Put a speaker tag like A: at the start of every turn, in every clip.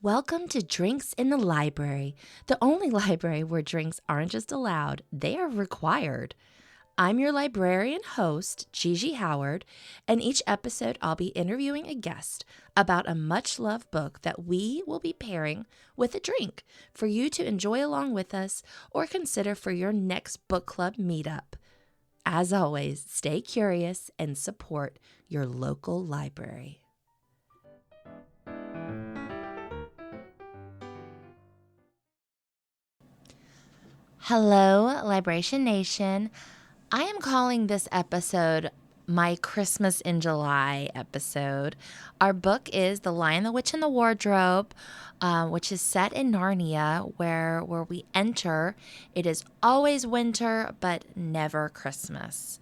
A: Welcome to Drinks in the Library, the only library where drinks aren't just allowed, they are required. I'm your librarian host, Gigi Howard, and each episode I'll be interviewing a guest about a much-loved book that we will be pairing with a drink for you to enjoy along with us or consider for your next book club meetup. As always, stay curious and support your local library. Hello, Libration Nation. I am calling this episode my Christmas in July episode. Our book is The Lion, the Witch, and the Wardrobe, which is set in Narnia, where we enter. It is always winter, but never Christmas.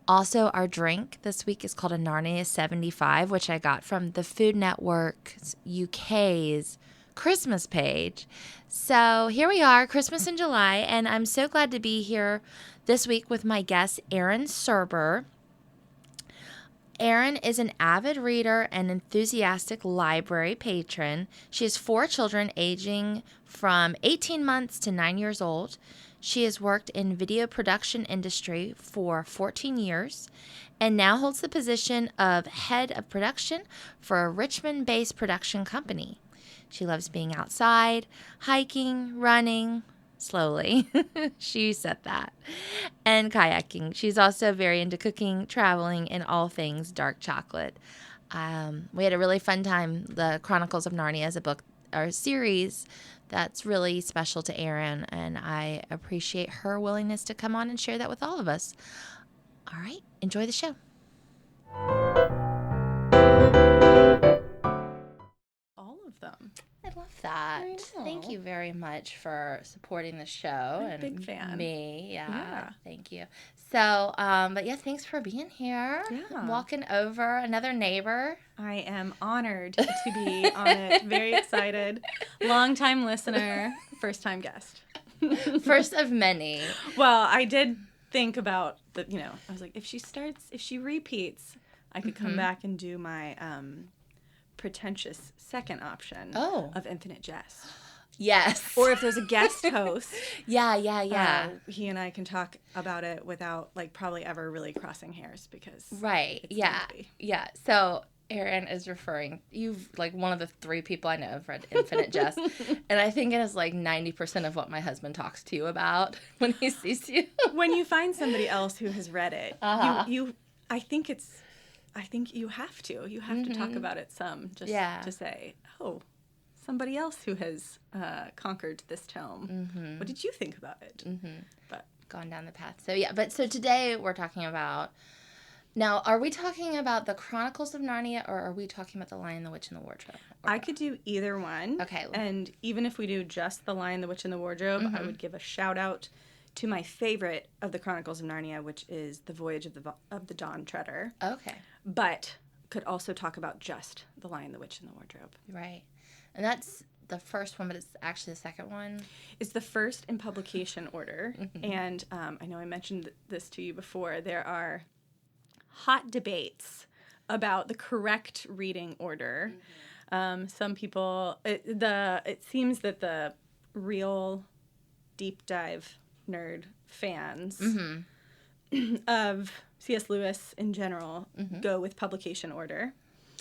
A: Also, our drink this week is called a Narnia 75, which I got from the FoodNetwork UK's Christmas page. So here we are, Christmas in July, and I'm so glad to be here this week with my guest, Erin Surber. Erin is an avid reader and enthusiastic library patron. She has 4 children aging from 18 months to 9 years old. She has worked in video production industry for 14 years and now holds the position of head of production for a Richmond-based production company. She loves being outside, hiking, running, slowly. She said that. And kayaking. She's also very into cooking, traveling, and all things dark chocolate. We had a really fun time. The Chronicles of Narnia is a book or series that's really special to Erin, and I appreciate her willingness to come on and share that with all of us. All right, enjoy the show.
B: Them.
A: I love that.
B: I
A: Thank you very much for supporting the show.
B: I'm a
A: and
B: big fan.
A: Me. Yeah. Thank you. So, but yeah, thanks for being here.
B: Yeah.
A: Walking over, another neighbor.
B: I am honored to be on it. Very excited. Long-time listener, first-time guest.
A: First of many.
B: Well, I did think about I was like, if she repeats, I could come back and do my pretentious second option of Infinite Jest.
A: Yes.
B: Or if there's a guest host.
A: Yeah.
B: He and I can talk about it without probably ever really crossing hairs because
A: right. Yeah. So Erin is referring, you've one of the 3 people I know have read Infinite Jest, and I think it is 90% of what my husband talks to you about when he sees you.
B: When you find somebody else who has read it, I think you have to. You have to talk about it some, just to say, oh, somebody else who has conquered this tome. Mm-hmm. What did you think about it?
A: Mm-hmm. But gone down the path. So today we're talking about. Now, are we talking about the Chronicles of Narnia, or are we talking about The Lion, the Witch, and the Wardrobe?
B: I could do either one.
A: Okay.
B: And even if we do just The Lion, the Witch, and the Wardrobe, I would give a shout out to my favorite of the Chronicles of Narnia, which is The Voyage of the Dawn Treader.
A: Okay.
B: But could also talk about just The Lion, the Witch, and the Wardrobe.
A: Right. And that's the first one, but it's actually the second one.
B: It's the first in publication order. And I know I mentioned this to you before. There are hot debates about the correct reading order. Some people, it seems that the real deep dive nerd fans of C.S. Lewis in general go with publication order.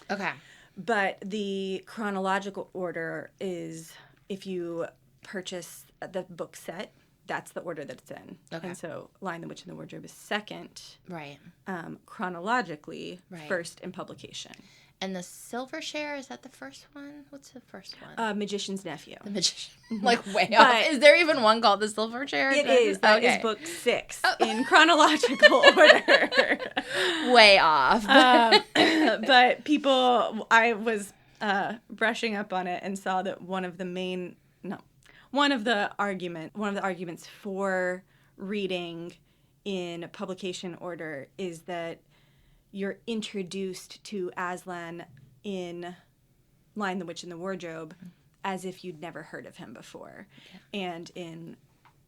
A: Okay.
B: But the chronological order is if you purchase the book set, that's the order that it's in.
A: Okay.
B: And so Lion, the Witch, and the Wardrobe is second.
A: Right.
B: Chronologically, first in publication.
A: And the Silver Share, is that the first one? What's the first one?
B: Magician's Nephew.
A: The Magician. Way off. Is there even one called the Silver Share?
B: It is. That is book 6 in chronological order.
A: Way off.
B: But I was brushing up on it and saw that one of the arguments for reading in publication order is that you're introduced to Aslan in Lion, the Witch, and the Wardrobe as if you'd never heard of him before. Yeah. And in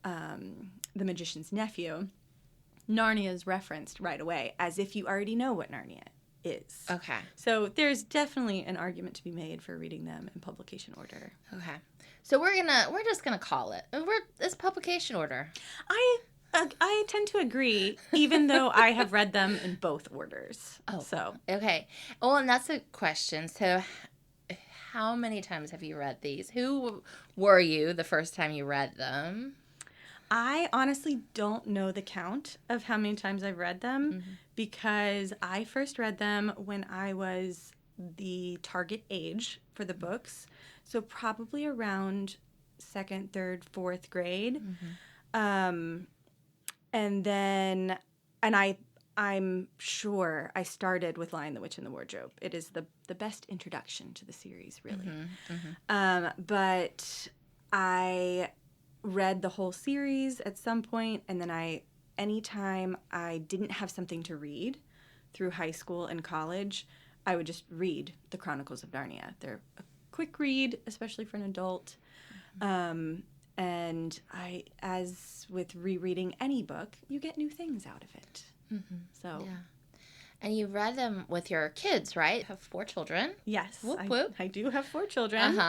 B: The Magician's Nephew, Narnia is referenced right away as if you already know what Narnia is.
A: Okay.
B: So there's definitely an argument to be made for reading them in publication order.
A: Okay. So we're just gonna call it. It's publication order.
B: I tend to agree, even though I have read them in both orders.
A: Oh.
B: So
A: Okay. Well, and that's a question. So how many times have you read these? Who were you the first time you read them?
B: I honestly don't know the count of how many times I've read them because I first read them when I was the target age for the books. So probably around 2nd, 3rd, 4th grade. And then, I'm sure I started with Lion, the Witch, and the Wardrobe. It is the best introduction to the series, really. But I read the whole series at some point, and then anytime I didn't have something to read through high school and college, I would just read the Chronicles of Narnia. They're a quick read, especially for an adult. And as with rereading any book, you get new things out of it. So,
A: yeah. And you read them with your kids, right? You have 4 children.
B: Yes,
A: Whoop, whoop.
B: I do have 4 children.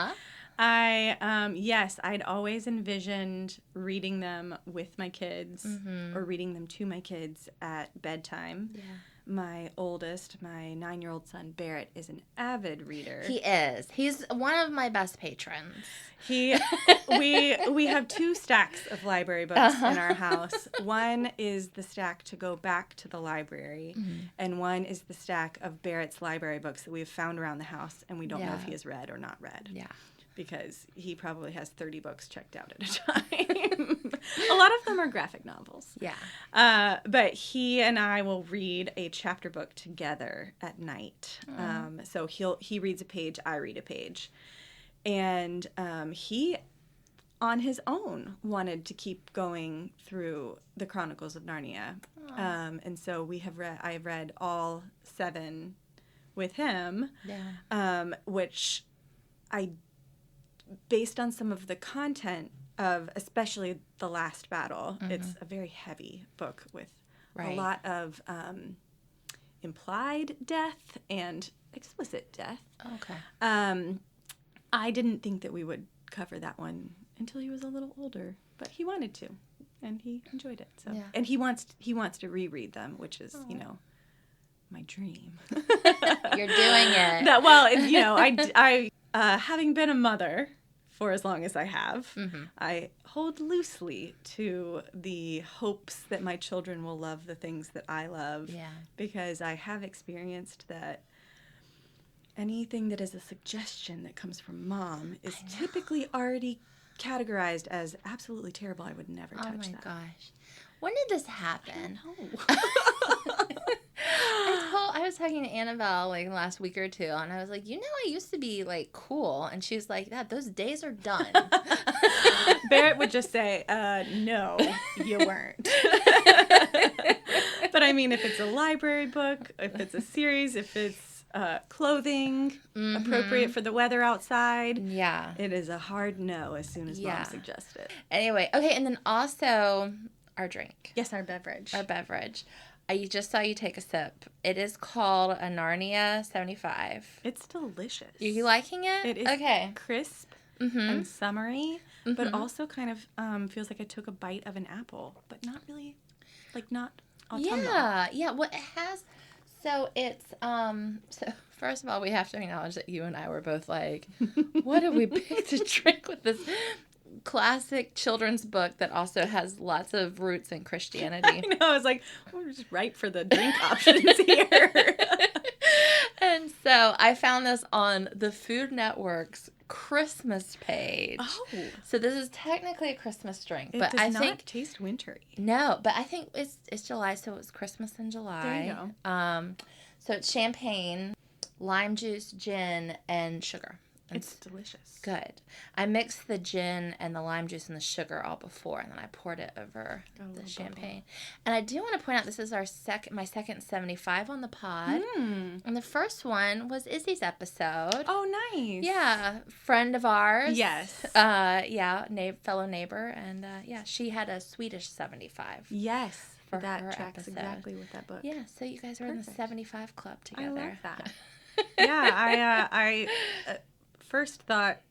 B: Yes, I'd always envisioned reading them with my kids or reading them to my kids at bedtime.
A: Yeah.
B: My oldest, my 9-year-old son, Barrett, is an avid reader.
A: He is. He's one of my best patrons.
B: We have 2 stacks of library books in our house. One is the stack to go back to the library, and one is the stack of Barrett's library books that we have found around the house, and we don't know if he has read or not read.
A: Yeah.
B: Because he probably has 30 books checked out at a time. A lot of them are graphic novels.
A: Yeah.
B: But he and I will read a chapter book together at night. So he reads a page, I read a page. And he, on his own, wanted to keep going through the Chronicles of Narnia. And so I have read all 7 with him.
A: Yeah.
B: Which based on some of the content of especially The Last Battle, it's a very heavy book with a lot of implied death and explicit death.
A: Okay.
B: I didn't think that we would cover that one until he was a little older, but he wanted to, and he enjoyed it. So, and he wants to reread them, which is my dream.
A: You're doing it.
B: I having been a mother for as long as I have, I hold loosely to the hopes that my children will love the things that I love.
A: Yeah.
B: Because I have experienced that anything that is a suggestion that comes from mom is typically already categorized as absolutely terrible. I would never touch that.
A: Oh my gosh. When did this happen?
B: I
A: I was talking to Annabelle like last week or 2, and I was like, I used to be like cool, and she's like, those days are done.
B: Barrett would just say, no, you weren't. But I mean, if it's a library book, if it's a series, if it's clothing appropriate for the weather outside, it is a hard no as soon as mom suggests it.
A: Anyway, okay, and then also our drink.
B: Yes, our beverage.
A: I just saw you take a sip. It is called a Narnia 75.
B: It's delicious.
A: Are you liking it?
B: It is crisp and summery, but also kind of feels like I took a bite of an apple, but not really, not autumnal.
A: Yeah. Well, it has. So it's So first of all, we have to acknowledge that you and I were both like, what did we pick to drink with this classic children's book that also has lots of roots in Christianity?
B: I know. I was like, we're just right for the drink options here.
A: And so I found this on the Food Network's Christmas page. Oh. So this is technically a Christmas drink,
B: but I think it taste wintry.
A: No, but I think it's July, so it's Christmas in July.
B: There you go.
A: So it's champagne, lime juice, gin, and sugar.
B: It's delicious.
A: Good. I mixed the gin and the lime juice and the sugar all before, and then I poured it over the champagne. And I do want to point out this is my second 75 on the pod. And the first one was Izzy's episode.
B: Oh, nice.
A: Yeah, friend of ours.
B: Yes.
A: Fellow neighbor, and she had a Swedish 75.
B: Yes.
A: for
B: that
A: her
B: tracks
A: episode.
B: exactly with that book.
A: Yeah, so you guys are in the 75 club together.
B: I love that. Yeah, I first thought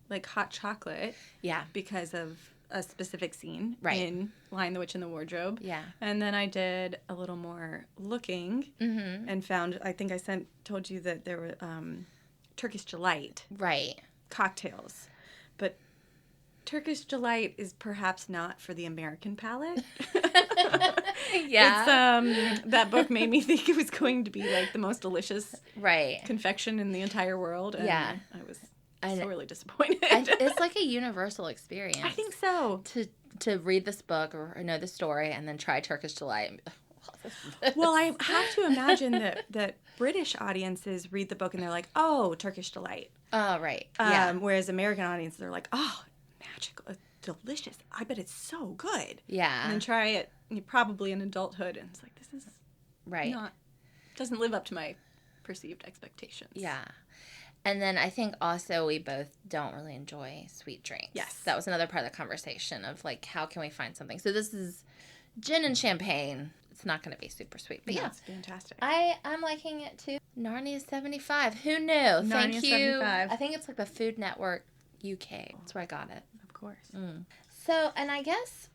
B: like hot chocolate.
A: Yeah.
B: Because of a specific scene
A: Right.
B: in Lion, the Witch, and the Wardrobe.
A: Yeah.
B: And then I did a little more looking and found, I think I told you that there were Turkish Delight
A: Right.
B: cocktails. But Turkish Delight is perhaps not for the American palate.
A: Yeah.
B: It's that book made me think it was going to be like the most delicious
A: Right.
B: confection in the entire world. And
A: Yeah.
B: I was sorely disappointed.
A: It's like a universal experience.
B: I think so.
A: To read this book or know the story and then try Turkish Delight. And be like,
B: well, I have to imagine that British audiences read the book and they're like, oh, Turkish Delight.
A: Oh, right. Yeah.
B: Whereas American audiences are like, oh, magical, delicious. I bet it's so good.
A: Yeah.
B: And then try it probably in adulthood and it's like, this is
A: right.
B: doesn't live up to my perceived expectations.
A: Yeah. And then I think also we both don't really enjoy sweet drinks.
B: Yes.
A: That was another part of the conversation of like, how can we find something? So this is gin and champagne. It's not going to be super sweet. But yeah,
B: it's fantastic.
A: I'm liking it too. Narnia 75. Who knew?
B: Narnia
A: Thank you.
B: 75.
A: I think it's like the Food Network UK. That's where I got it.
B: Of course.
A: So, and I guess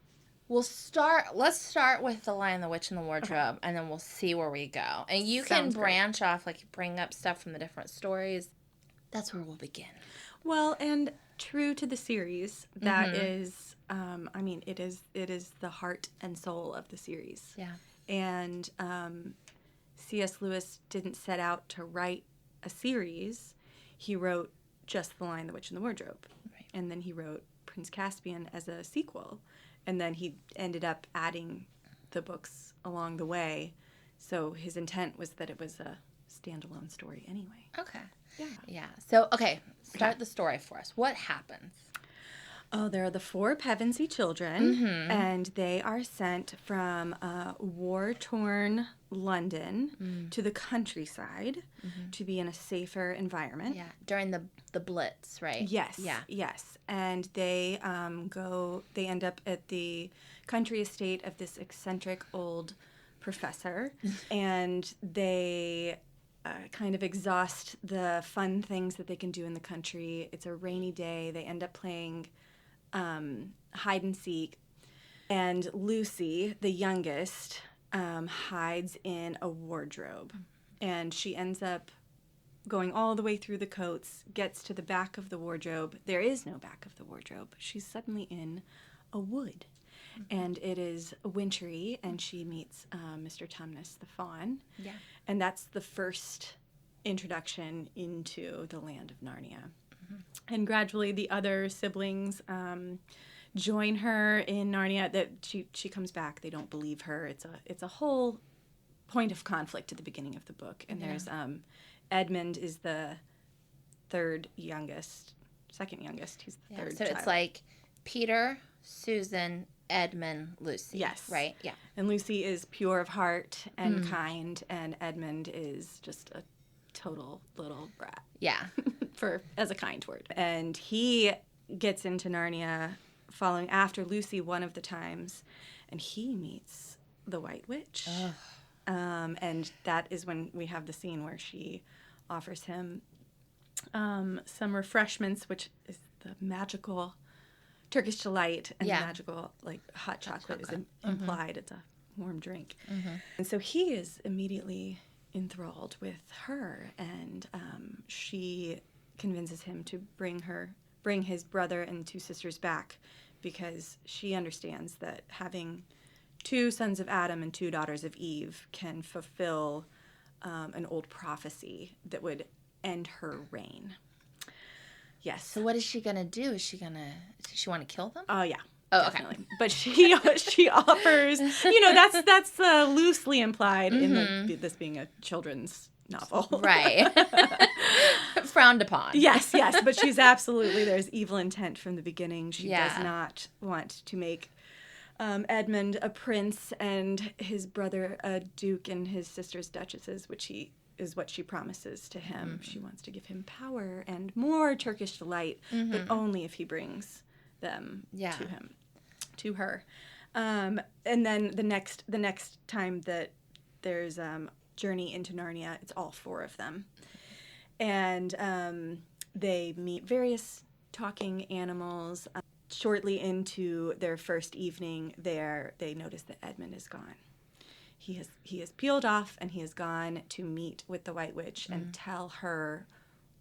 A: let's start with The Lion, the Witch, and the Wardrobe, and then we'll see where we go. And you
B: Sounds
A: can branch off, like bring up stuff from the different stories. That's where we'll begin.
B: Well, and true to the series, that is, it is the heart and soul of the series.
A: Yeah.
B: And C.S. Lewis didn't set out to write a series. He wrote just The Lion, the Witch, and the Wardrobe.
A: Right.
B: And then he wrote Prince Caspian as a sequel. And then he ended up adding the books along the way. So his intent was that it was a standalone story anyway.
A: Okay.
B: Yeah.
A: Yeah. So, okay, start the story for us. What happens?
B: Oh, there are the 4 Pevensey children, and they are sent from war-torn London to the countryside to be in a safer environment.
A: Yeah, during the Blitz, right?
B: Yes.
A: Yeah.
B: Yes. And they they end up at the country estate of this eccentric old professor, and they kind of exhaust the fun things that they can do in the country. It's a rainy day. They end up playing hide and seek. And Lucy, the youngest, hides in a wardrobe. And she ends up going all the way through the coats, gets to the back of the wardrobe. There is no back of the wardrobe. She's suddenly in a wood. And it is wintry, and she meets Mr. Tumnus the fawn.
A: Yeah.
B: And that's the first introduction into the land of Narnia. And gradually the other siblings join her in Narnia. That she comes back. They don't believe her. It's a whole point of conflict at the beginning of the book. And there's Edmund is the second youngest. He's the third
A: so
B: child.
A: it's like Peter, Susan, Edmund, Lucy.
B: Yes.
A: Right? Yeah.
B: And Lucy is pure of heart and kind, and Edmund is just a total little brat.
A: Yeah.
B: As a kind word. And he gets into Narnia following after Lucy one of the times, and he meets the White Witch. And that is when we have the scene where she offers him some refreshments, which is the magical Turkish Delight, and the magical hot chocolate is implied. It's a warm drink. And so he is immediately enthralled with her, and she convinces him to bring his brother and 2 sisters back, because she understands that having 2 sons of Adam and 2 daughters of Eve can fulfill an old prophecy that would end her reign. Yes.
A: So what is she going to do? Does she want to kill them?
B: Oh, yeah.
A: Oh,
B: definitely. Okay. But she offers, that's loosely implied in this being a children's novel.
A: Right. Frowned upon.
B: Yes. But she's absolutely, there's evil intent from the beginning. She does not want to make Edmund a prince and his brother a duke and his sisters duchesses, which is what she promises to him. She wants to give him power and more Turkish delight, but only if he brings them to her. And then the next time that there's Journey into Narnia, it's all 4 of them. And they meet various talking animals. Shortly into their first evening there, they notice that Edmund is gone. He has peeled off, and he has gone to meet with the White Witch and tell her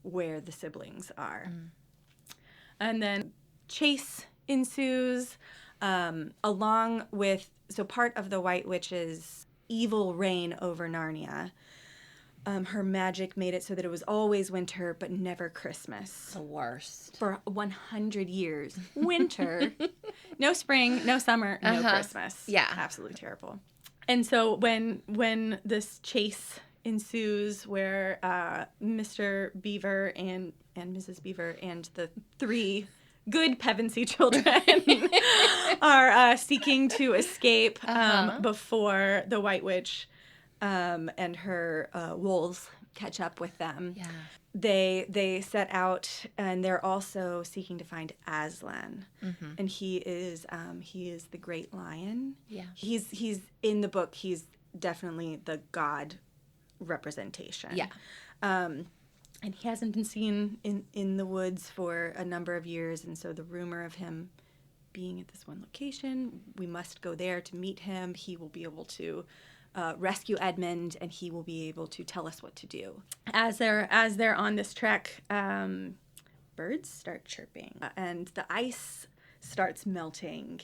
B: where the siblings are. And then chase ensues, along with, so part of the White Witch's evil reign over Narnia, her magic made it so that it was always winter but never Christmas.
A: The worst.
B: For 100 years. Winter. No spring, no summer, no Christmas.
A: Yeah.
B: Absolutely terrible. And so when this chase ensues where Mr. Beaver and Mrs. Beaver and the 3 good Pevensey children are seeking to escape before the White Witch and her wolves catch up with them.
A: Yeah.
B: They set out, and they're also seeking to find Aslan, and he is the Great Lion.
A: Yeah.
B: He's in the book. He's definitely the god representation.
A: Yeah.
B: And he hasn't been seen in the woods for a number of years, and so the rumor of him being at this one location, we must go there to meet him. He will be able to rescue Edmund, and he will be able to tell us what to do. As they're on this trek, birds start chirping, and the ice starts melting,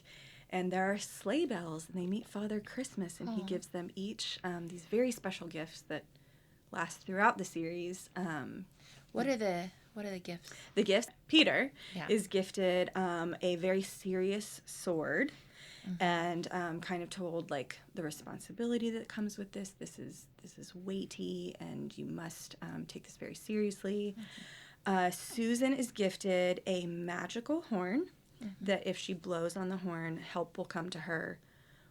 B: and there are sleigh bells, and they meet Father Christmas, and he gives them each these very special gifts that last throughout the series.
A: What are the gifts?
B: The gifts. Peter is gifted a very serious sword. And kind of told, like, the responsibility that comes with this. This is weighty, and you must take this very seriously. Susan is gifted a magical horn that if she blows on the horn, help will come to her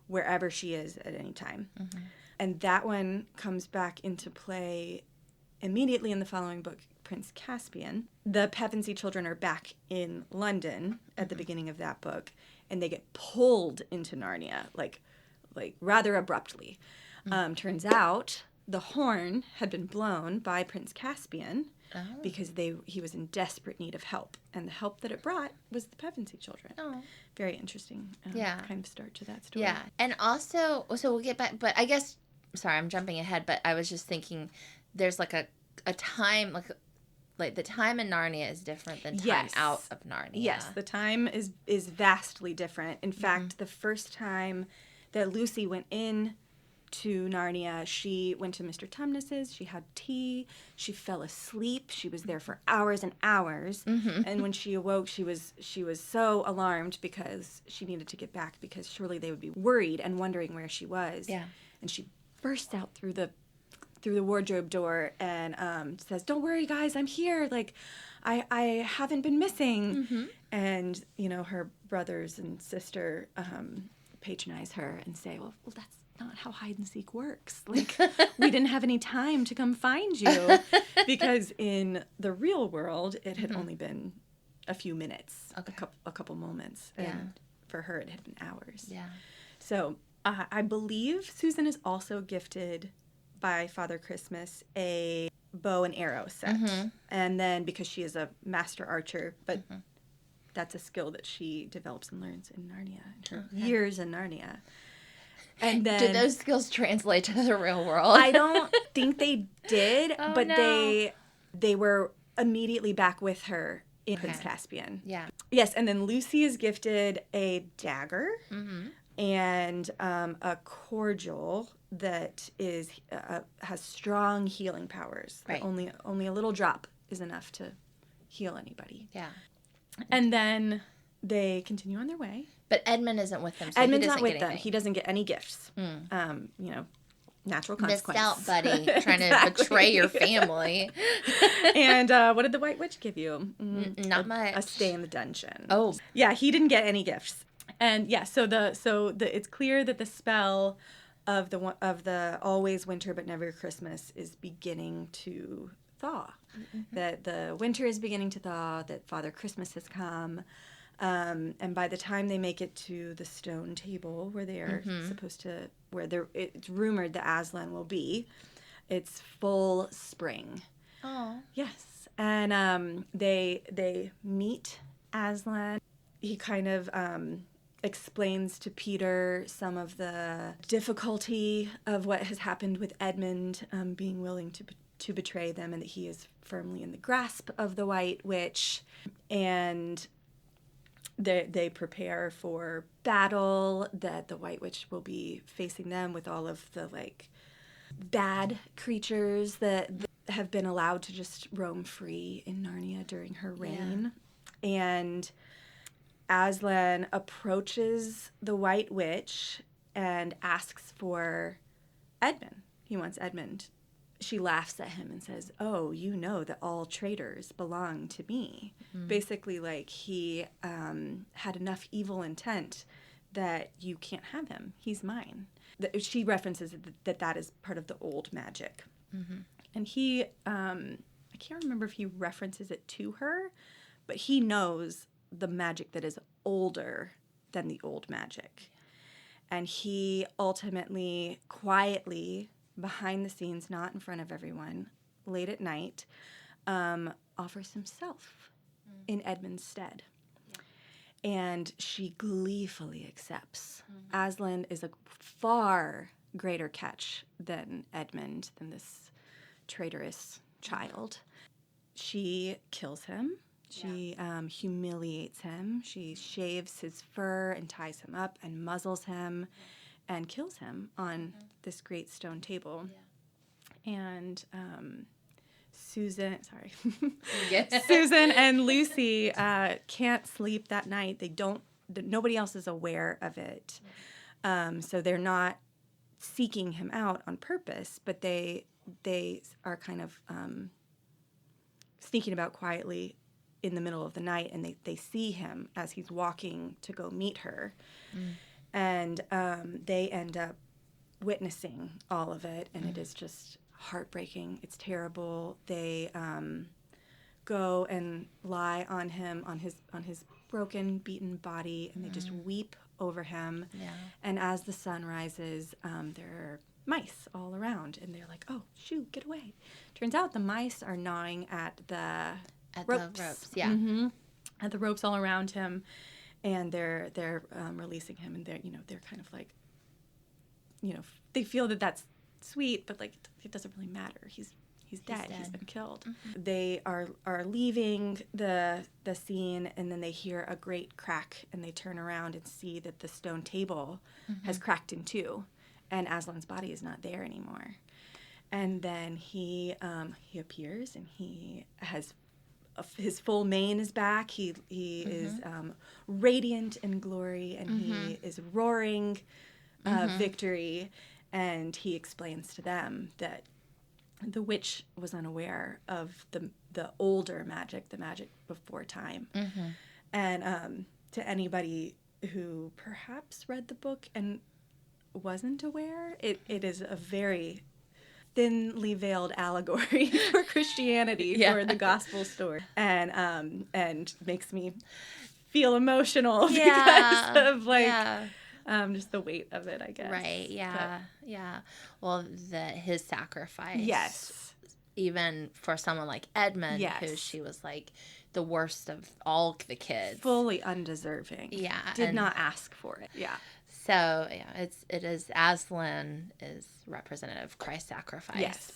B: wherever she is at any time. And that one comes back into play immediately in the following book, Prince Caspian. The Pevensey children are back in London at the beginning of that book, and they get pulled into Narnia, like rather abruptly. Turns out the horn had been blown by Prince Caspian because he was in desperate need of help, and the help that it brought was the Pevensey children. Very interesting kind of start to that story.
A: Yeah, and also, so we'll get back, but I guess, sorry, I'm jumping ahead, but I was just thinking there's like a time, like the time in Narnia is different than time out of Narnia.
B: Yes, the time is vastly different. In fact, the first time that Lucy went in to Narnia, she went to Mr. Tumnus's, she had tea, she fell asleep, she was there for hours and hours, and when she awoke, she was so alarmed because she needed to get back, because surely they would be worried and wondering where she was. Yeah. And she burst out through the wardrobe door and says, "Don't worry, guys, I'm here. Like, I haven't been missing." And, her brothers and sister patronize her and say, well, that's not how hide and seek works. Like, we didn't have any time to come find you, because in the real world, it had only been a few minutes, a couple moments. And for her, it had been hours. Yeah. So I believe Susan is also gifted by Father Christmas a bow and arrow set. And then, because she is a master archer, but that's a skill that she develops and learns in Narnia, in her years in Narnia. And then,
A: did those skills translate to the real world?
B: I don't think they did, but they were immediately back with her in Prince Caspian. Yeah. Yes, and then Lucy is gifted a dagger and a cordial that has strong healing powers. Right. Only a little drop is enough to heal anybody. Yeah. And then they continue on their way.
A: But Edmund isn't with them. So
B: Edmund's not with them. He doesn't get any gifts. Natural consequence.
A: Missed out, buddy. Trying to betray your family.
B: And what did the White Witch give you?
A: Not much.
B: A stay in the dungeon.
A: Oh.
B: Yeah, he didn't get any gifts. And yeah, so it's clear that the spell of the always winter but never Christmas is beginning to thaw. That the winter is beginning to thaw, that Father Christmas has come. And by the time they make it to the stone table where they are supposed to, it's rumored that Aslan will be, it's full spring.
A: Oh.
B: Yes. And they meet Aslan. He kind of explains to Peter some of the difficulty of what has happened with Edmund being willing to betray them, and that he is firmly in the grasp of the White Witch. And they prepare for battle, that the White Witch will be facing them with all of the bad creatures that have been allowed to just roam free in Narnia during her reign. Yeah. And Aslan approaches the White Witch and asks for Edmund. He wants Edmund. She laughs at him and says, "Oh, you know that all traitors belong to me." Basically, he had enough evil intent that you can't have him. He's mine. She references that is part of the old magic. And he, I can't remember if he references it to her, but he knows the magic that is older than the old magic. And he ultimately, quietly, behind the scenes, not in front of everyone, late at night, offers himself in Edmund's stead. Yeah. And she gleefully accepts. Aslan is a far greater catch than Edmund, than this traitorous child. She kills him. She humiliates him. She shaves his fur and ties him up and muzzles him and kills him on this great stone table. Yeah. And Susan and Lucy can't sleep that night. Nobody else is aware of it. So they're not seeking him out on purpose, but they are kind of sneaking about quietly in the middle of the night, and they see him as he's walking to go meet her. And they end up witnessing all of it, and it is just heartbreaking. It's terrible. They go and lie on him, on his broken, beaten body, and they just weep over him. Yeah. And as the sun rises, there are mice all around, and they're like, "Oh, shoo, get away!" Turns out the mice are gnawing at the ropes.
A: Yeah.
B: At the ropes all around him. And they're releasing him, and they're kind of like, they feel that that's sweet, but it doesn't really matter. He's dead. He's been killed. They are leaving the scene, and then they hear a great crack, and they turn around and see that the stone table has cracked in two, and Aslan's body is not there anymore. And then he appears, and he has. His full mane is back. He is radiant in glory, and he is roaring victory. And he explains to them that the witch was unaware of the older magic, the magic before time. And to anybody who perhaps read the book and wasn't aware, it is a very thinly veiled allegory for Christianity, for the gospel story, and makes me feel emotional because of just the weight of it, I guess.
A: Right. Yeah. But, yeah. Well, his sacrifice.
B: Yes.
A: Even for someone like Edmund, who she was the worst of all the kids,
B: fully undeserving. Yeah. Did not ask for it. Yeah.
A: So, it is Aslan is representative of Christ's sacrifice.
B: Yes.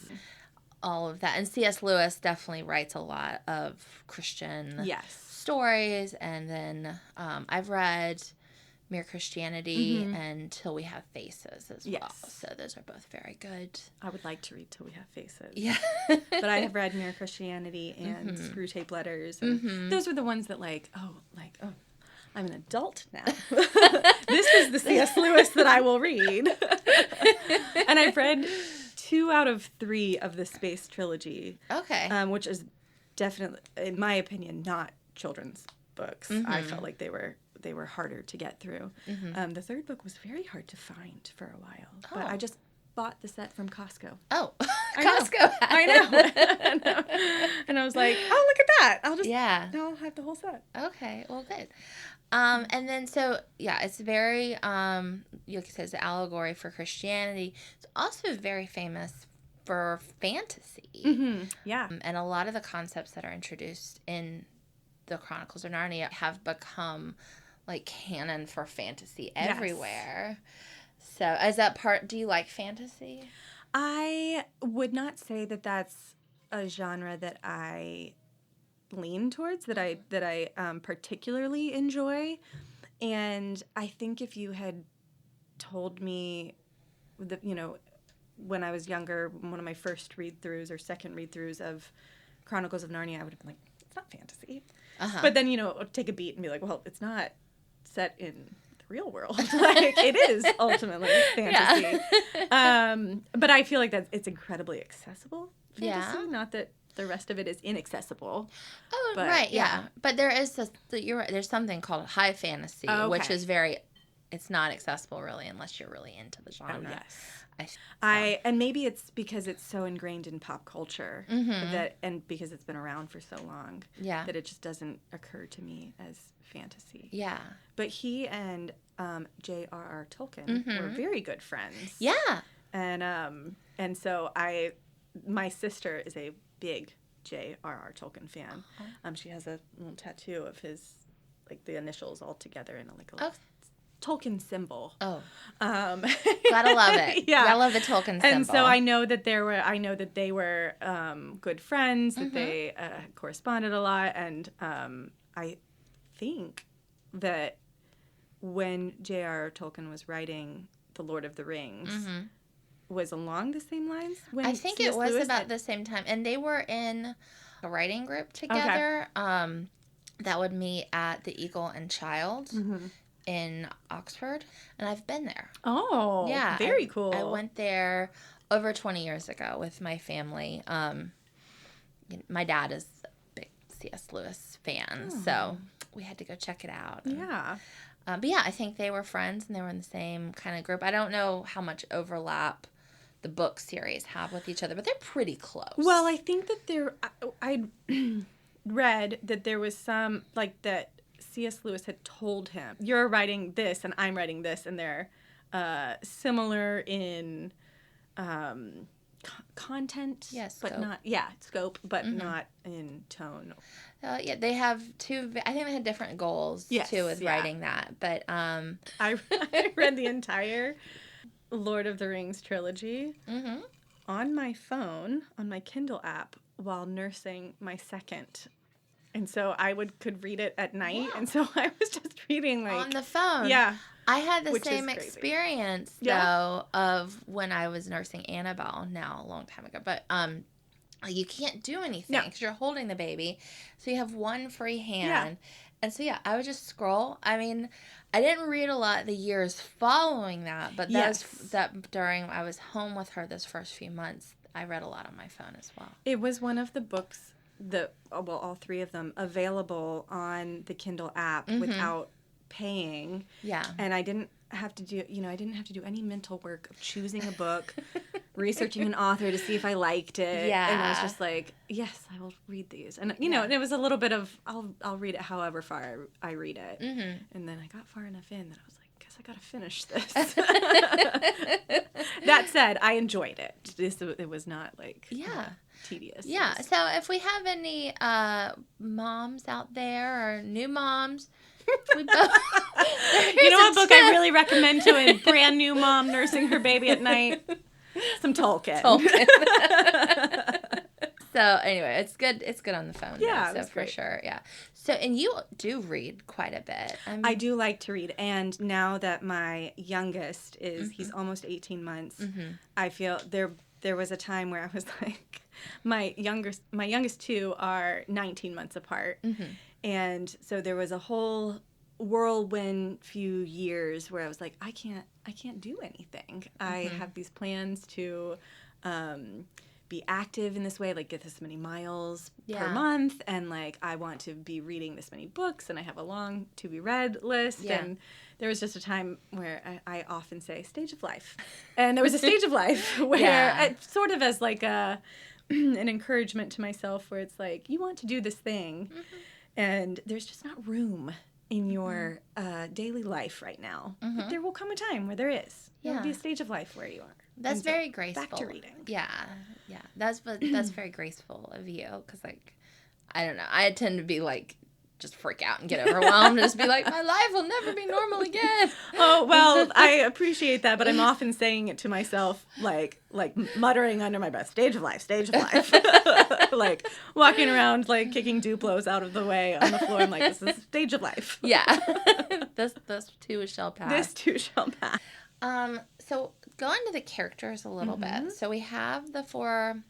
A: All of that. And C.S. Lewis definitely writes a lot of Christian stories. And then I've read Mere Christianity and Till We Have Faces as well. So those are both very good. I
B: would like to read Till We Have Faces.
A: Yeah.
B: But I have read Mere Christianity and Screw Tape Letters. And those were the ones that I'm an adult now. This is the C.S. Lewis that I will read. And I've read 2 out of 3 of the Space Trilogy.
A: Okay.
B: Which is definitely, in my opinion, not children's books. I felt like they were harder to get through. The 3rd book was very hard to find for a while. But I just bought the set from Costco.
A: Oh. Costco had
B: I know. And I was like, oh, look at that. I'll have the whole set.
A: Okay, well, good. And then, so, yeah, it's very, like I said, it's an allegory for Christianity. It's also very famous for fantasy.
B: Mm-hmm. Yeah.
A: And a lot of the concepts that are introduced in the Chronicles of Narnia have become, like, canon for fantasy everywhere. Yes. So, as that part, do you like fantasy?
B: I would not say that that's a genre that I lean towards, that I particularly enjoy. And I think if you had told me that, when I was younger, one of my first read-throughs or second read-throughs of Chronicles of Narnia, I would have been like, it's not fantasy. Uh-huh. But then, take a beat and be like, well, it's not set in the real world. Like, it is ultimately fantasy. Yeah. But I feel like that it's incredibly accessible fantasy. Yeah. Not that the rest of it is inaccessible.
A: Oh, but, right, yeah. But there is you're right, there's something called high fantasy, which is it's not accessible really unless you're really into the genre.
B: Oh, yes. And maybe it's because it's so ingrained in pop culture and because it's been around for so long that it just doesn't occur to me as fantasy.
A: Yeah.
B: But he and J.R.R. Tolkien were very good friends.
A: Yeah.
B: And so my sister is a big J.R.R. Tolkien fan. Uh-huh. She has a little tattoo of his, like, the initials all together in a Tolkien symbol.
A: Oh. Gotta love it. Yeah. Gotta love the Tolkien symbol.
B: And so I know that they were good friends, that they corresponded a lot, and I think that when J.R.R. Tolkien was writing The Lord of the Rings, was along the same lines?
A: I think it was about the same time. And they were in a writing group together that would meet at the Eagle and Child in Oxford. And I've been there.
B: Oh, yeah. Very cool.
A: I went there over 20 years ago with my family. My dad is a big C.S. Lewis fan, so we had to go check it out.
B: Yeah.
A: But yeah, I think they were friends and they were in the same kind of group. I don't know how much overlap the book series have with each other, but they're pretty close.
B: Well, I think that I read that there was some, like, that C.S. Lewis had told him, you're writing this and I'm writing this, and they're similar in content,
A: scope.
B: But not, scope, but not in tone.
A: Yeah, they have I think they had different goals, too, with writing that, but...
B: I read the entire Lord of the Rings trilogy on my phone, on my Kindle app, while nursing my second. And so I could read it at night, and so I was just reading, like...
A: On the phone.
B: Yeah.
A: I had the same experience, though, of when I was nursing Annabelle, now a long time ago, but you can't do anything because you're holding the baby, so you have one free hand. And so, I would just scroll. I mean, I didn't read a lot the years following that, but that during I was home with her those first few months, I read a lot on my phone as well.
B: It was one of the books, all three of them, available on the Kindle app without paying. Yeah. And I didn't have to do, any mental work of choosing a book, researching an author to see if I liked it. Yeah. And I was just like, yes, I will read these. And, and it was a little bit of, I'll read it however far I read it. And then I got far enough in that I was like, guess I got to finish this. That said, I enjoyed it. It was not, like, tedious.
A: Yeah. So if we have any moms out there or new moms, we both...
B: You know what book I really recommend to a brand new mom nursing her baby at night? Some Tolkien.
A: So anyway, it's good. It's good on the phone. Yeah, so for sure. Yeah. So, and you do read quite a bit.
B: I do like to read, and now that my youngest he's almost 18 months, I feel there was a time where I was like, my youngest two are 19 months apart, and so there was a whole whirlwind few years where I was like, I can't do anything. I have these plans to be active in this way, like get this many miles per
A: Yeah.
B: month, and like I want to be reading this many books, and I have a long to be read list.
A: Yeah.
B: And there was just a time where I often say stage of life, and there was a stage of life where
A: Yeah.
B: sort of as like an encouragement to myself, where it's like you want to do this thing, and there's just not room in your daily life right now. But there will come a time where there is. There will be a stage of life where you are.
A: That's
B: And so,
A: very graceful.
B: Back to reading.
A: Yeah. That's very graceful of you, because like, I don't know, I tend to be like, just freak out and get overwhelmed and just be like, my life will never be normal again.
B: Oh, well, I appreciate that, but I'm often saying it to myself, like muttering under my breath, stage of life, like walking around, like kicking Duplos out of the way on the floor. I'm like, this is stage of life.
A: Yeah. this too shall pass.
B: This too shall pass.
A: So go into the characters a little bit. So we have the 4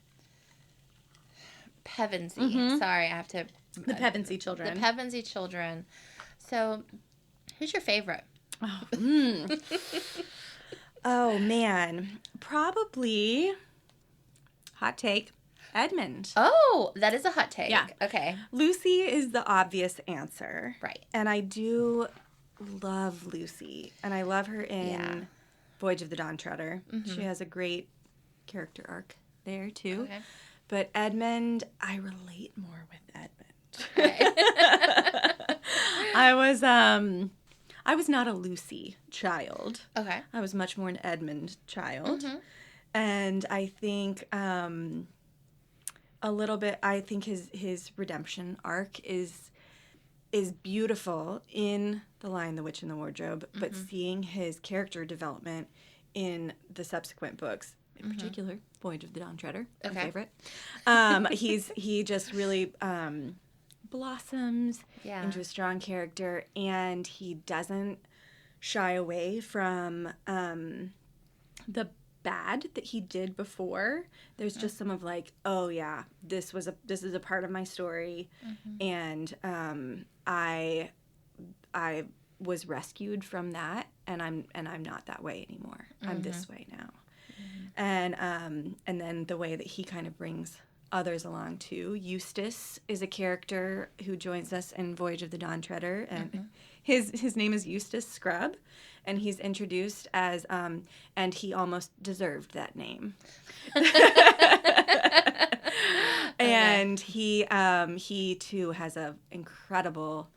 A: Pevensey. Sorry, I have to...
B: The Pevensey children.
A: The Pevensey children. So who's your favorite?
B: Oh, man. Probably, hot take, Edmund.
A: Oh, that is a hot take.
B: Yeah.
A: Okay.
B: Lucy is the obvious answer.
A: Right.
B: And I do love Lucy. And I love her in Voyage of the Dawn Treader. She has a great character arc there, too.
A: Okay.
B: But Edmund, I relate more with Edmund.
A: Okay.
B: I was not a Lucy child.
A: Okay.
B: I was much more an Edmund child. And I think a little bit, I think his redemption arc is beautiful in The Lion, the Witch, and the Wardrobe, but seeing his character development in the subsequent books, in particular, Voyage of the Dawn Treader, my favorite. He just really blossoms into a strong character, and he doesn't shy away from the bad that he did before. There's just some of like, oh yeah, this is a part of my story, and I was rescued from that, and I'm not that way anymore. I'm this way now. And then the way that he kind of brings others along too. Eustace is a character who joins us in Voyage of the Dawn Treader, and his name is Eustace Scrubb, and he's introduced as and he almost deserved that name. And he too has a incredible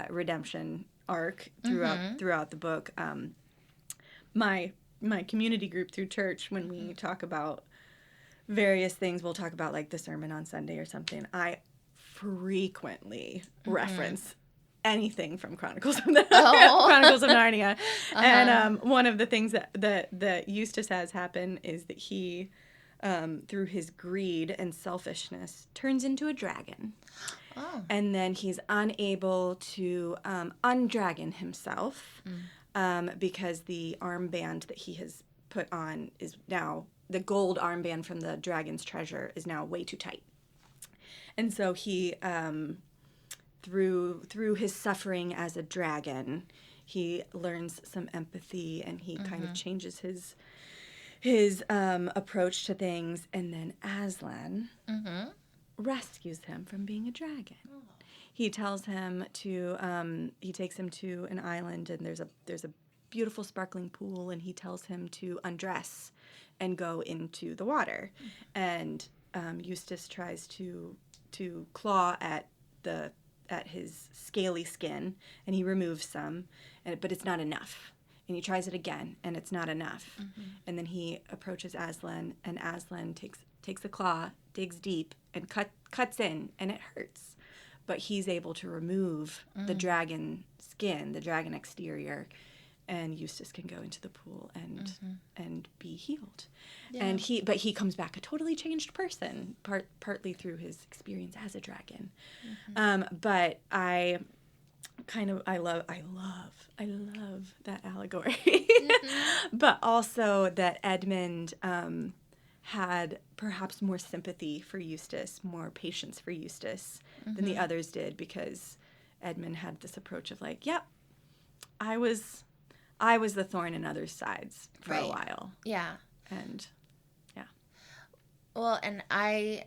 B: redemption arc throughout the book. My community group through church, when we talk about various things, we'll talk about like the sermon on Sunday or something. I frequently reference anything from Chronicles of Narnia. And one of the things that Eustace has happen is that he, through his greed and selfishness, turns into a dragon. Oh. And then he's unable to undragon himself because the armband that he has put on is now, the gold armband from the dragon's treasure is now way too tight. And so he, through his suffering as a dragon, he learns some empathy, and he kind of changes his approach to things. And then Aslan rescues him from being a dragon. Oh. He tells him to, he takes him to an island, and there's a beautiful sparkling pool, and he tells him to undress and go into the water. And Eustace tries to claw at his scaly skin, and he removes some, but it's not enough. And he tries it again, and it's not enough. And then he approaches Aslan, and Aslan takes the claw, digs deep, and cuts in, and it hurts. But he's able to remove the dragon skin, the dragon exterior, and Eustace can go into the pool and be healed. Yeah. And he comes back a totally changed person, partly through his experience as a dragon. But I love that allegory. But also that Edmund had perhaps more sympathy for Eustace, more patience for Eustace than the others did, because Edmund had this approach of like, yep, I was the thorn in others' sides for a while.
A: Yeah.
B: And, yeah.
A: Well, and I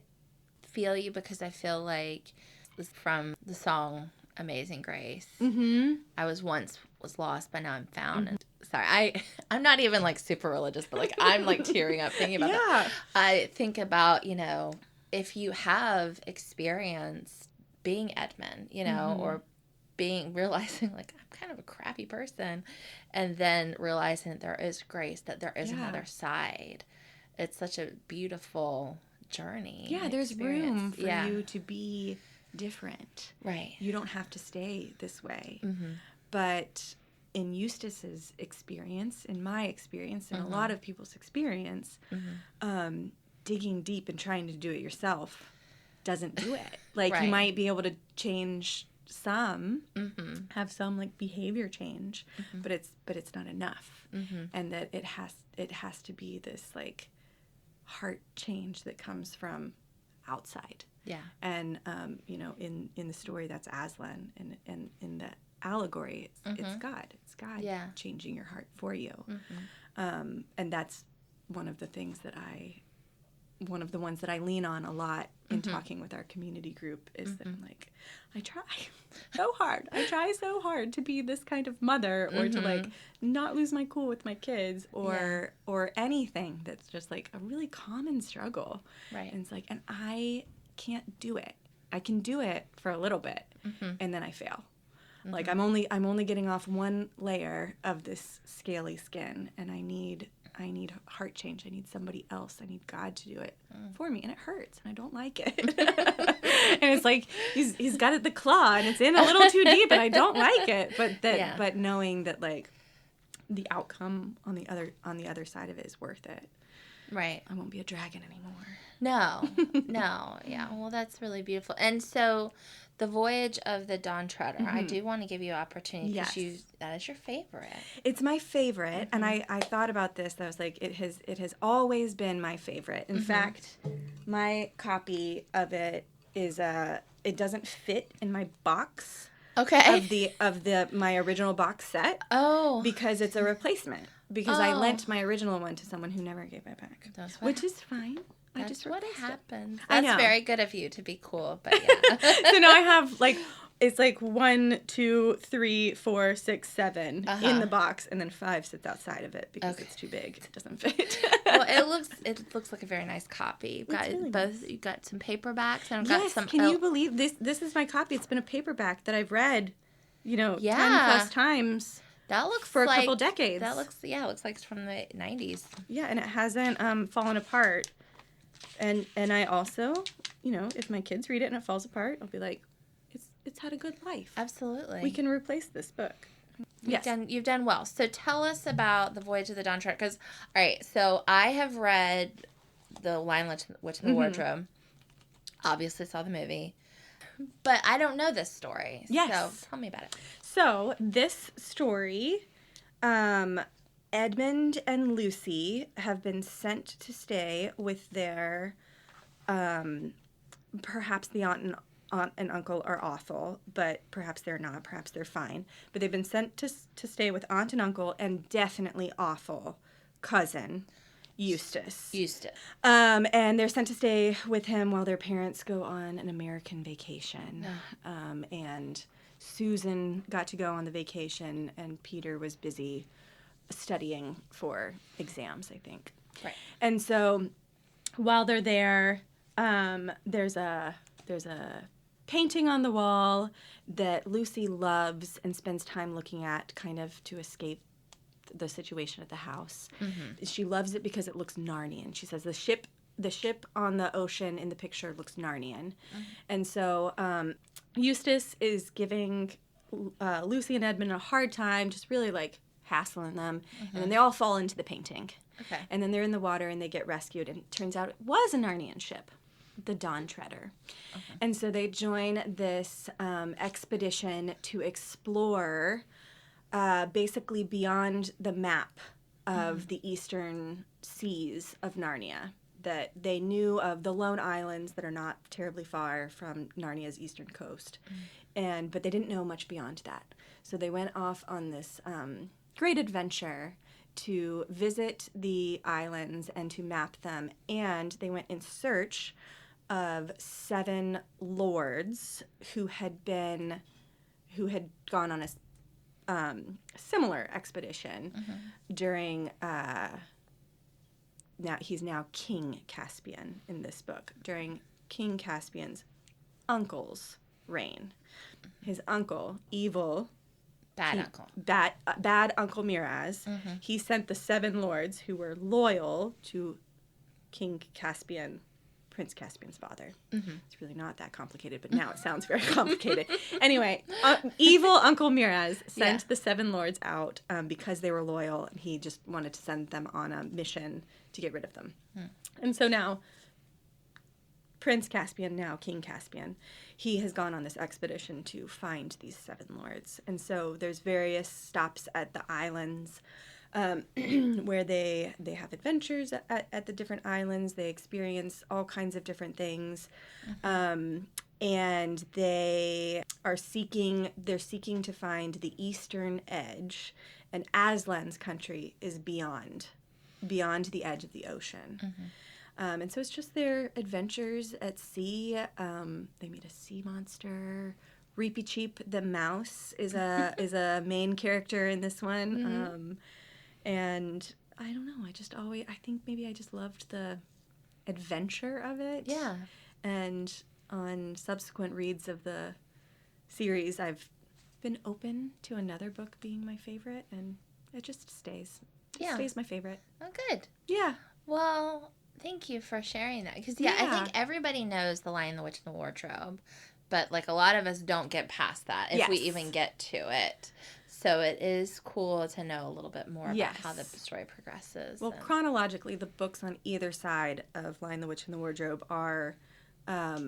A: feel you because I feel like from the song Amazing Grace, I was lost, but now I'm found. And sorry, I'm not even like super religious, but like I'm like tearing up thinking about that. I think about, if you have experienced being Edmund, or realizing like I'm kind of a crappy person, and then realizing that there is grace, that there is another side. It's such a beautiful journey.
B: Yeah, there's room for you to be different.
A: Right.
B: You don't have to stay this way. But in Eustace's experience, in my experience, and a lot of people's experience, digging deep and trying to do it yourself doesn't do it. Like you might be able to change some, have some like behavior change, but it's not enough. And that it has to be this like heart change that comes from outside.
A: Yeah.
B: And in the story, that's Aslan, and in the allegory, it's God. It's God changing your heart for you. And that's one of the ones that I lean on a lot in talking with our community group is that I'm like, I try so hard to be this kind of mother, or to like not lose my cool with my kids, or anything that's just like a really common struggle.
A: Right.
B: And it's like, and I can't do it. I can do it for a little bit, and then I fail. Like I'm only getting off one layer of this scaly skin, and I need heart change. I need somebody else. I need God to do it for me, and it hurts, and I don't like it. And it's like he's got it the claw, and it's in a little too deep, and I don't like it. But knowing that like the outcome on the other side of it is worth it.
A: Right.
B: I won't be a dragon anymore.
A: No. Yeah. Well, that's really beautiful. And so, the Voyage of the Dawn Treader. I do want to give you an opportunity because that is your favorite.
B: It's my favorite, and I thought about this. I was like, it has always been my favorite. In fact, my copy of it is it doesn't fit in my box.
A: Okay.
B: Of my original box set.
A: Oh.
B: Because it's a replacement. Because I lent my original one to someone who never gave it back. Which is fine.
A: That's what happens.
B: I know.
A: That's very good of you to be cool, but yeah.
B: So now I have like, it's like 1, 2, 3, 4, 6, 7 in the box, and then 5 sits outside of it because it's too big. It doesn't fit.
A: Well, it looks like a very nice copy. You've got
B: really
A: both.
B: nice.
A: You've got some paperbacks, and I've got some.
B: Can you believe this? This is my copy. It's been a paperback that I've read, 10 plus times.
A: That looks
B: for
A: like,
B: a couple decades.
A: That looks it looks like it's from the 90s.
B: Yeah, and it hasn't fallen apart. And I also, if my kids read it and it falls apart, I'll be like, it's had a good life.
A: Absolutely.
B: We can replace this book.
A: You've done well. So tell us about The Voyage of the Dawn Treader. Because, all right, so I have read The Lion, Witch, and the Wardrobe. Obviously saw the movie. But I don't know this story.
B: Yes.
A: So tell me about it.
B: So this story, Edmund and Lucy have been sent to stay with their, perhaps the aunt and uncle are awful, but perhaps they're not. Perhaps they're fine. But they've been sent to stay with aunt and uncle and definitely awful cousin, Eustace. And they're sent to stay with him while their parents go on an American vacation. And Susan got to go on the vacation, and Peter was busy studying for exams, I think.
A: Right.
B: And so while they're there, there's a painting on the wall that Lucy loves and spends time looking at, kind of to escape the situation at the house. She loves it because it looks Narnian. She says the ship on the ocean in the picture looks Narnian. And so Eustace is giving Lucy and Edmund a hard time, just really like hassling them, and then they all fall into the painting.
A: Okay.
B: And then they're in the water and they get rescued, and it turns out it was a Narnian ship, the Dawn Treader. And so they join this expedition to explore basically beyond the map of the eastern seas of Narnia. That they knew of the lone islands that are not terribly far from Narnia's eastern coast, but they didn't know much beyond that. So they went off on this great adventure to visit the islands and to map them. And they went in search of 7 lords who had gone on a similar expedition during. He's now King Caspian in this book, during King Caspian's uncle's reign. His uncle, evil,
A: Bad uncle.
B: Bad Uncle Miraz, he sent the 7 lords who were loyal to King Caspian, Prince Caspian's father. It's really not that complicated, but now it sounds very complicated. Anyway, evil Uncle Miraz sent the 7 lords out because they were loyal, and he just wanted to send them on a mission to get rid of them. And so now, Prince Caspian, now King Caspian, he has gone on this expedition to find these 7 lords. And so there's various stops at the islands where they have adventures at the different islands. They experience all kinds of different things. And they're seeking to find the eastern edge. And Aslan's country is beyond the edge of the ocean. And so it's just their adventures at sea. They meet a sea monster. Reepy Cheep the mouse is a main character in this one. And I don't know, I think maybe I just loved the adventure of it.
A: Yeah.
B: And on subsequent reads of the series, I've been open to another book being my favorite, and it just stays. Stays my favorite.
A: Oh, good.
B: Yeah.
A: Well, thank you for sharing that. Because, I think everybody knows The Lion, the Witch, and the Wardrobe. But, like, a lot of us don't get past that if we even get to it. So it is cool to know a little bit more about how the story progresses.
B: Well, chronologically, the books on either side of Lion, the Witch, and the Wardrobe are a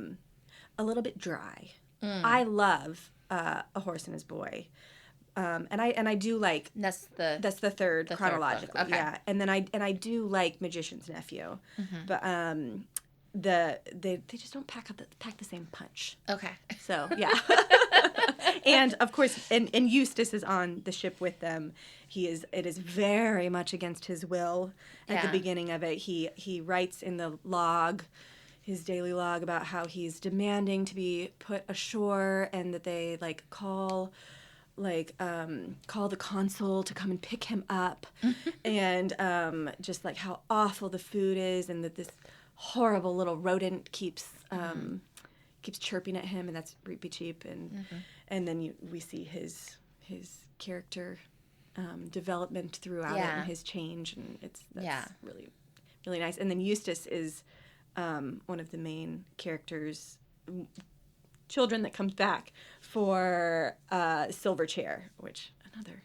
B: little bit dry. I love A Horse and His Boy. And I do like that's the third chronologically,
A: third book. Okay.
B: yeah. And then I do like Magician's Nephew, but they just don't pack the same punch.
A: Okay.
B: So yeah, and of course, and Eustace is on the ship with them. It is very much against his will at the beginning of it. He writes in the log, his daily log, about how he's demanding to be put ashore, and that they call the consul to come and pick him up, and just how awful the food is, and that this horrible little rodent keeps chirping at him, and that's Reepy Cheep, and then we see his character development throughout it, and his change, and that's really, really nice. And then Eustace is one of the main characters. Children that comes back for Silverchair, which another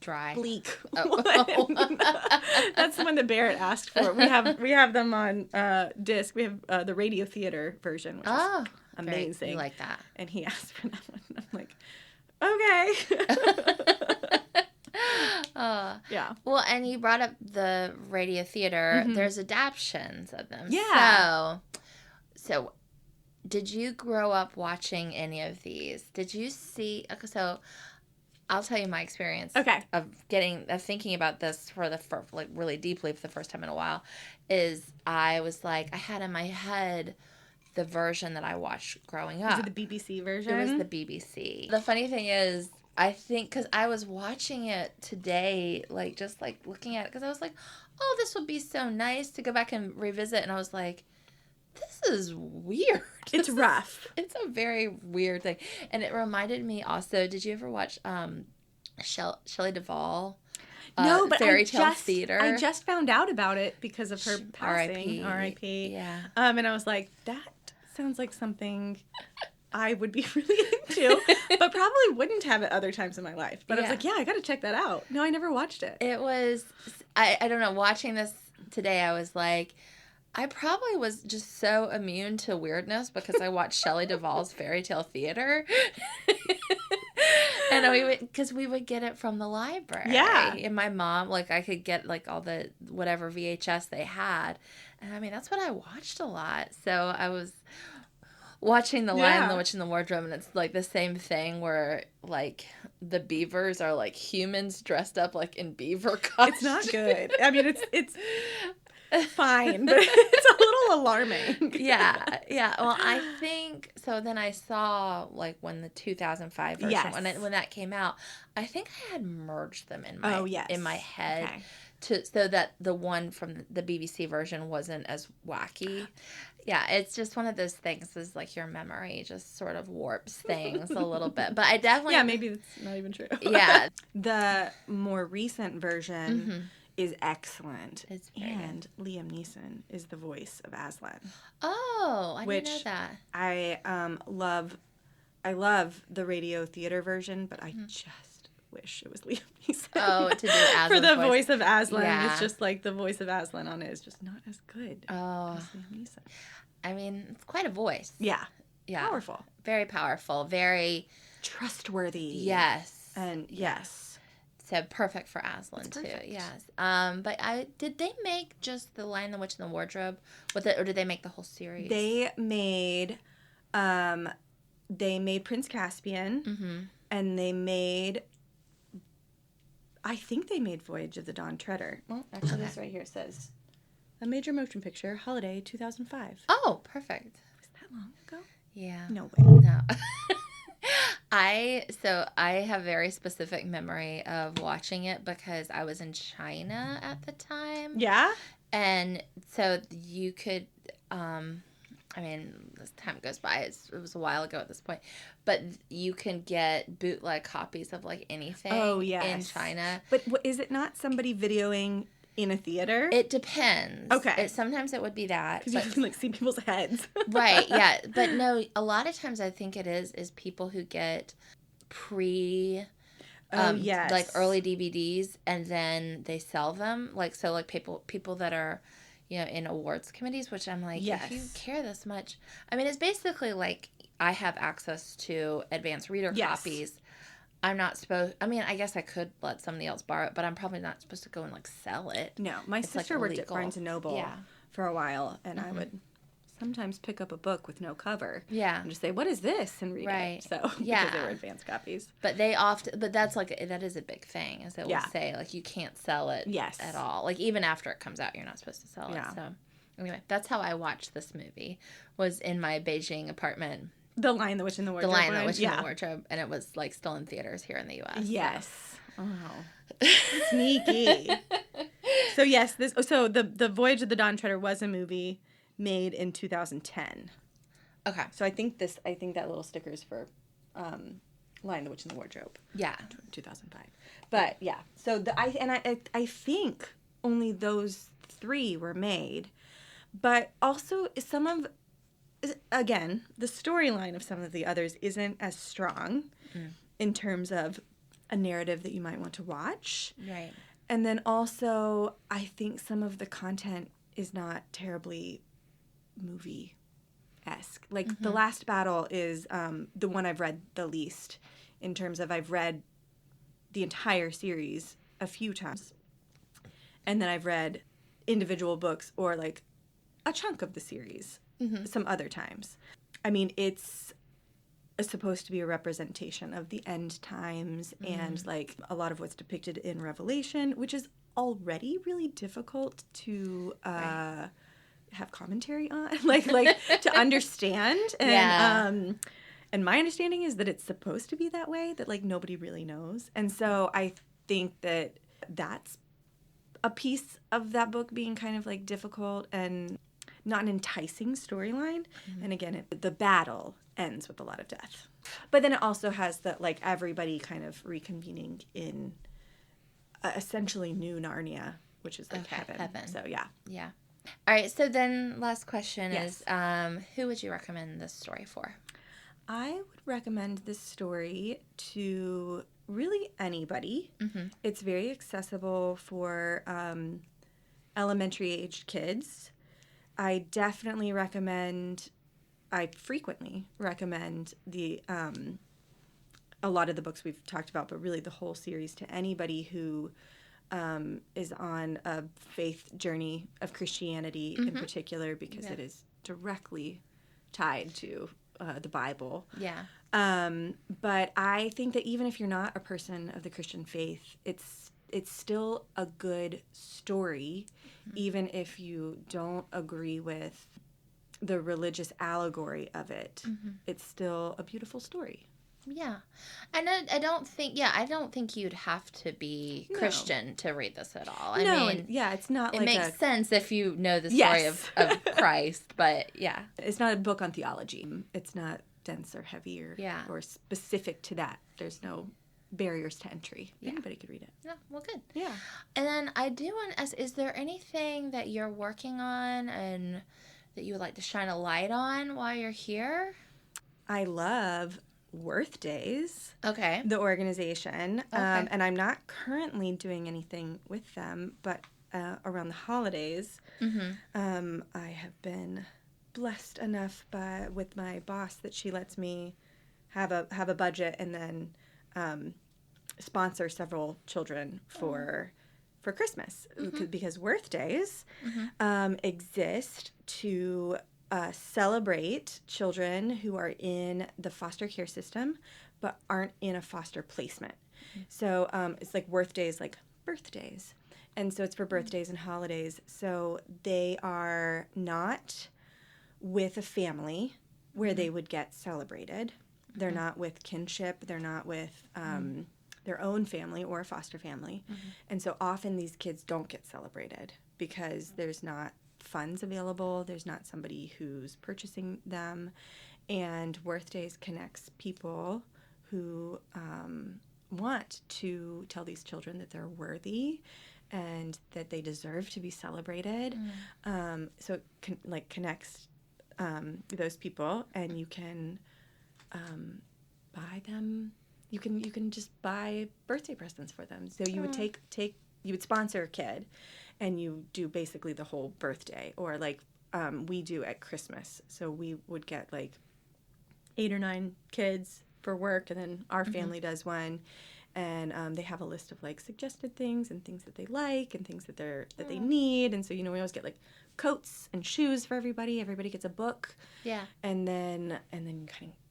A: dry
B: bleak one. That's the one that Barrett asked for. We have them on disc. We have the radio theater version, which is amazing.
A: You like that?
B: And he asked for that one. I'm like, okay. Yeah.
A: Well, and you brought up the radio theater. There's adaptions of them.
B: Yeah.
A: So. Did you grow up watching any of these? Did you see? Okay, so I'll tell you my experience.
B: Okay.
A: Of thinking about this really deeply for the first time in a while, is I was like, I had in my head the version that I watched growing up.
B: Was it the BBC version?
A: It was the BBC. The funny thing is, I think because I was watching it today, just looking at it, because I was like, oh, this would be so nice to go back and revisit, and I was like, this is weird.
B: It's rough.
A: It's a very weird thing. And it reminded me also, did you ever watch Shelley Duvall?
B: No, but
A: Fairy Tale Theater.
B: I just found out about it because of her passing. R.I.P.
A: Yeah.
B: And I was like, that sounds like something I would be really into, but probably wouldn't have it other times in my life. But I was like, I got to check that out. No, I never watched it.
A: It was, I don't know, watching this today, I was like, I probably was just so immune to weirdness because I watched Shelley Duvall's Fairy Tale Theater. And we would get it from the library.
B: Yeah.
A: And my mom, I could get all the whatever VHS they had. And I mean, that's what I watched a lot. So I was watching The Lion,
B: Yeah.
A: the Witch, and the Wardrobe, and it's like the same thing where like the beavers are like humans dressed up like in beaver costumes.
B: It's not good. I mean, it's fine, but it's a little alarming.
A: Yeah. Well, I think so. Then I saw like when the 2005 version
B: Yes.
A: when that came out, I think I had merged them in my
B: yes.
A: in my head.
B: Okay.
A: So that the one from the BBC version wasn't as wacky. Yeah, it's just one of those things is like your memory just sort of warps things a little bit. But I definitely...
B: Yeah, maybe it's not even true.
A: Yeah.
B: The more recent version is excellent.
A: It's very
B: and Liam Neeson is the voice of Aslan.
A: Oh, I didn't know
B: Which
A: that.
B: I love. I love the radio theater version, but I just wish it was Liam Neeson.
A: Oh, to do Aslan's
B: for the voice of Aslan.
A: Yeah.
B: It's just like the voice of Aslan on it is just not as good as Liam Neeson.
A: I mean, it's quite a voice.
B: Yeah.
A: Yeah.
B: Powerful.
A: Very powerful. Very...
B: trustworthy.
A: Yes.
B: And yes.
A: So perfect for Aslan too.
B: Perfect.
A: Yes. But did they make just The Lion, the Witch, and the Wardrobe with it, or did they make the whole series?
B: They made Prince Caspian, and they made... I think they made Voyage of the Dawn Treader. Well, actually, this right here says a major motion picture, holiday 2005.
A: Oh, perfect.
B: Was that long ago?
A: Yeah.
B: No way.
A: No. I have very specific memory of watching it because I was in China at the time.
B: Yeah?
A: And so you could, I mean, as time goes by, it was a while ago at this point, but you can get bootleg copies of like anything in China.
B: But is it not somebody videoing in a theater?
A: It depends.
B: Okay.
A: Sometimes it would be that.
B: Because you can like see people's heads.
A: Right, yeah. But no, a lot of times I think it is people who get like early DVDs and then they sell them. Like, so like people that are, in awards committees, which I'm like, if you care this much. I mean, it's basically like I have access to advanced reader copies. I'm not supposed... I mean, I guess I could let somebody else borrow it, but I'm probably not supposed to go and, like, sell it.
B: No. My sister worked at Barnes & Noble for a while, and I would sometimes pick up a book with no cover.
A: Yeah.
B: And just say, what is this? And read it. So, because they were advanced copies.
A: But that's that is a big thing, is it will say, like, you can't sell it at all. Like, even after it comes out, you're not supposed to sell it. So, anyway, that's how I watched this movie, was in my Beijing apartment.
B: The Lion, the Witch, and the Wardrobe.
A: The Lion, the Witch, and the Wardrobe. And it was, like, still in theaters here in the U.S.
B: Yes. So. Oh. Sneaky. So, yes, the Voyage of the Dawn Treader was a movie made in 2010. Okay. So I think that little sticker is for Lion, the Witch, and the Wardrobe.
A: Yeah.
B: 2005. But yeah. So I think only those 3 were made. But also again, the storyline of some of the others isn't as strong in terms of a narrative that you might want to watch.
A: Right.
B: And then also, I think some of the content is not terribly movie-esque. Like, The Last Battle is the one I've read the least in terms of I've read the entire series a few times. And then I've read individual books or, like, a chunk of the series some other times. I mean, it's supposed to be a representation of the end times and, like, a lot of what's depicted in Revelation, which is already really difficult to have commentary on, like to understand. And and my understanding is that it's supposed to be that way, that, like, nobody really knows. And so I think that that's a piece of that book being kind of, like, difficult and not an enticing storyline. And again, the battle ends with a lot of death. But then it also has that, like, everybody kind of reconvening in essentially new Narnia, which is like heaven. So yeah.
A: All right. So then, last question is, who would you recommend this story for?
B: I would recommend this story to really anybody. It's very accessible for elementary-aged kids. I frequently recommend a lot of the books we've talked about, but really the whole series to anybody who is on a faith journey of Christianity in particular, because it is directly tied to the Bible.
A: Yeah.
B: But I think that even if you're not a person of the Christian faith, it's still a good story, even if you don't agree with the religious allegory of it. It's still a beautiful story.
A: Yeah. And I don't think you'd have to be Christian to read this at all. I mean,
B: it's not
A: it
B: like
A: makes sense if you know the story of Christ, but yeah.
B: It's not a book on theology. It's not dense or heavy or specific to that. There's no barriers to entry. Anybody could read it.
A: Yeah, well, good.
B: Yeah.
A: And then I do want to ask, is there anything that you're working on and that you would like to shine a light on while you're here?
B: I love Worth Days.
A: Okay.
B: The organization.
A: Okay.
B: And I'm not currently doing anything with them, but around the holidays, I have been blessed enough with my boss that she lets me have a budget and then sponsor several children for Christmas, because Worth Days exist to celebrate children who are in the foster care system but aren't in a foster placement. So it's like Worth Days, like birthdays. And so it's for birthdays and holidays. So they are not with a family where they would get celebrated. They're not with kinship. They're not with their own family or a foster family. And so often these kids don't get celebrated because there's not funds available. There's not somebody who's purchasing them. And Worth Days connects people who want to tell these children that they're worthy and that they deserve to be celebrated. So it connects those people, and you can buy them. You can just buy birthday presents for them. So you would you would sponsor a kid, and you do basically the whole birthday, or like we do at Christmas. So we would get like 8 or 9 kids for work, and then our family does one, and they have a list of like suggested things and things that they like and things that they need, and so we always get like coats and shoes for everybody. Everybody gets a book. Yeah. And then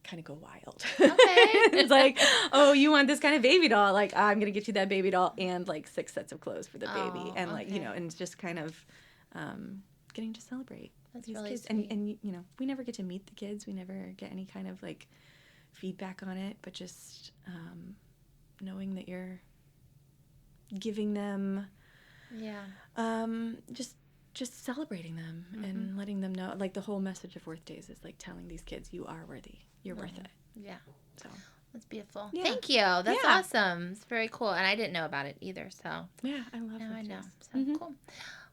B: kind of go wild. Okay. It's like, oh, you want this kind of baby doll? Like, I'm gonna get you that baby doll and like 6 sets of clothes for the baby, and like and it's just kind of getting to celebrate these really kids. Sweet. And we never get to meet the kids. We never get any kind of like feedback on it, but just knowing that you're giving them, just celebrating them and letting them know, like the whole message of Worth Days is like telling these kids, you are worthy, you're worth it.
A: Yeah.
B: So
A: that's beautiful. Yeah. Thank you. That's awesome. It's very cool, and I didn't know about it either. So
B: yeah, I love it.
A: Now I know. So cool.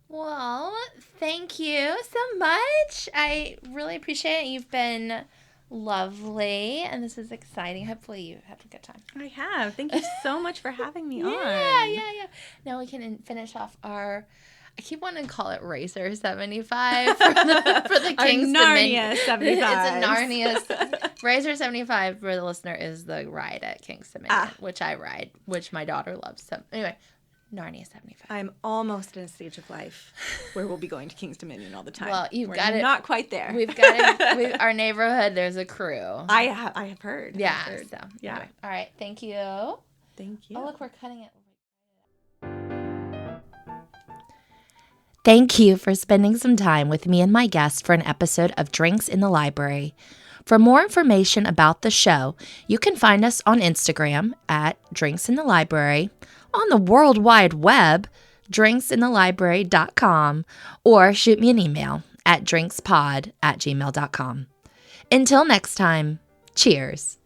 A: Well, thank you so much. I really appreciate it. You've been lovely, and this is exciting. Hopefully you have a good time.
B: I have. Thank you so much for having me on.
A: Yeah. Now we can finish off our, I keep wanting to call it Racer 75 for the King's
B: Narnia 75.
A: It's a Narnia. Racer 75 for the listener is the ride at King's Dominion, which I ride, which my daughter loves. So anyway, Narnia 75.
B: I'm almost in a stage of life where we'll be going to King's Dominion all the time.
A: Well, you've got it.
B: Not quite there.
A: We've got it. Our neighborhood, there's a crew.
B: I have heard.
A: Yeah.
B: I've heard.
A: So anyway. All right. Thank you.
B: Thank you.
A: Oh, look, we're cutting it. Thank you for spending some time with me and my guest for an episode of Drinks in the Library. For more information about the show, you can find us on Instagram at Drinks in the Library, on the World Wide Web, drinksinthelibrary.com, or shoot me an email at drinkspod@gmail.com. Until next time, cheers.